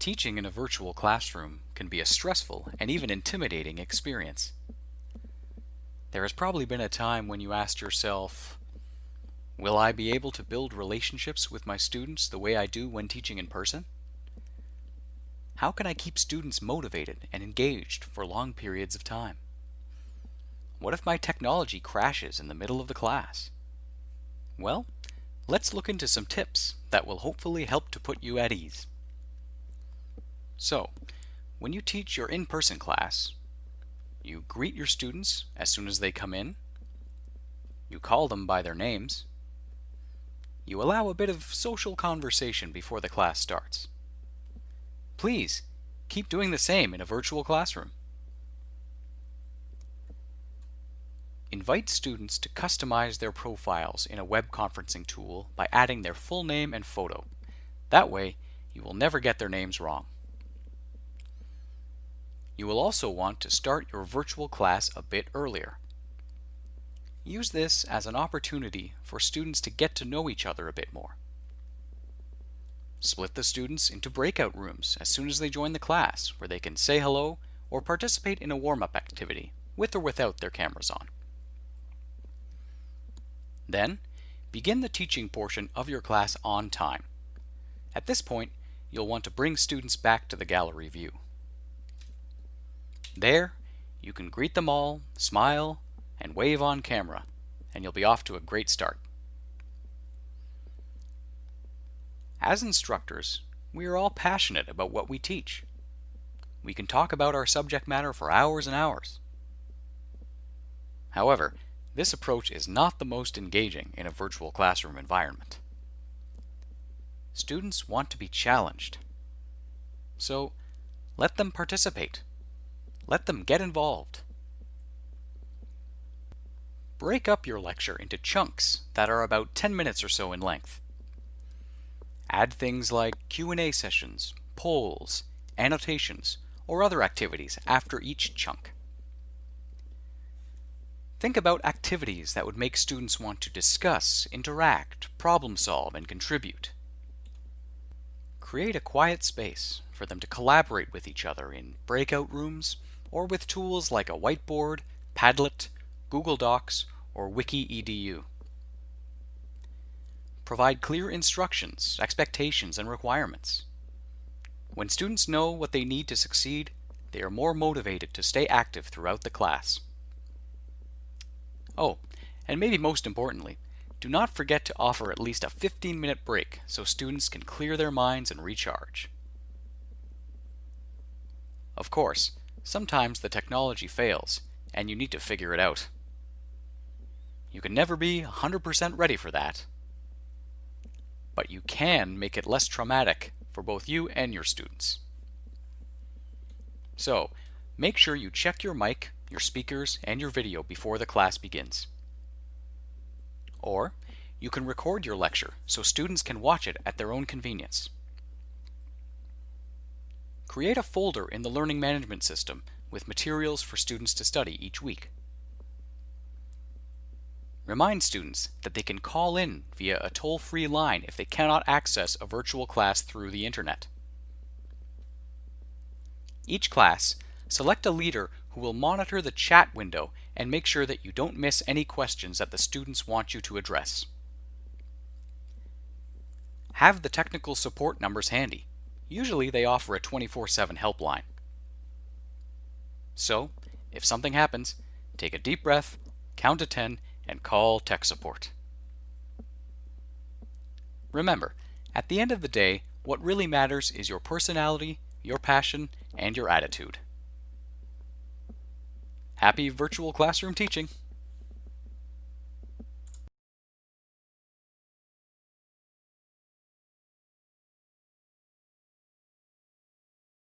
Teaching in a virtual classroom can be a stressful and even intimidating experience. There has probably been a time when you asked yourself, will I be able to build relationships with my students the way I do when teaching in person? How can I keep students motivated and engaged for long periods of time? What if my technology crashes in the middle of the class? Well, let's look into some tips that will hopefully help to put you at ease. So, when you teach your in-person class, you greet your students as soon as they come in, you call them by their names, you allow a bit of social conversation before the class starts. Please, keep doing the same in a virtual classroom. Invite students to customize their profiles in a web conferencing tool by adding their full name and photo. That way, you will never get their names wrong. You will also want to start your virtual class a bit earlier. Use this as an opportunity for students to get to know each other a bit more. Split the students into breakout rooms as soon as they join the class, where they can say hello or participate in a warm-up activity, with or without their cameras on. Then, begin the teaching portion of your class on time. At this point, you'll want to bring students back to the gallery view. There, you can greet them all, smile, and wave on camera, and you'll be off to a great start. As instructors, we are all passionate about what we teach. We can talk about our subject matter for hours and hours. However, this approach is not the most engaging in a virtual classroom environment. Students want to be challenged. So, let them participate. Let them get involved. Break up your lecture into chunks that are about 10 minutes or so in length. Add things like Q&A sessions, polls, annotations, or other activities after each chunk. Think about activities that would make students want to discuss, interact, problem solve, and contribute. Create a quiet space for them to collaborate with each other in breakout rooms or with tools like a whiteboard, Padlet, Google Docs, or Wiki.edu. Provide clear instructions, expectations, and requirements. When students know what they need to succeed, they are more motivated to stay active throughout the class. Oh, and maybe most importantly, do not forget to offer at least a 15-minute break so students can clear their minds and recharge. Of course, sometimes the technology fails, and you need to figure it out. You can never be 100% ready for that. But you can make it less traumatic for both you and your students. So, make sure you check your mic, your speakers, and your video before the class begins. Or, you can record your lecture so students can watch it at their own convenience. Create a folder in the learning management system with materials for students to study each week. Remind students that they can call in via a toll-free line if they cannot access a virtual class through the internet. Each class, select a leader who will monitor the chat window and make sure that you don't miss any questions that the students want you to address. Have the technical support numbers handy. Usually they offer a 24/7 helpline. So, if something happens, take a deep breath, count to 10, and call tech support. Remember, at the end of the day, what really matters is your personality, your passion, and your attitude. Happy virtual classroom teaching!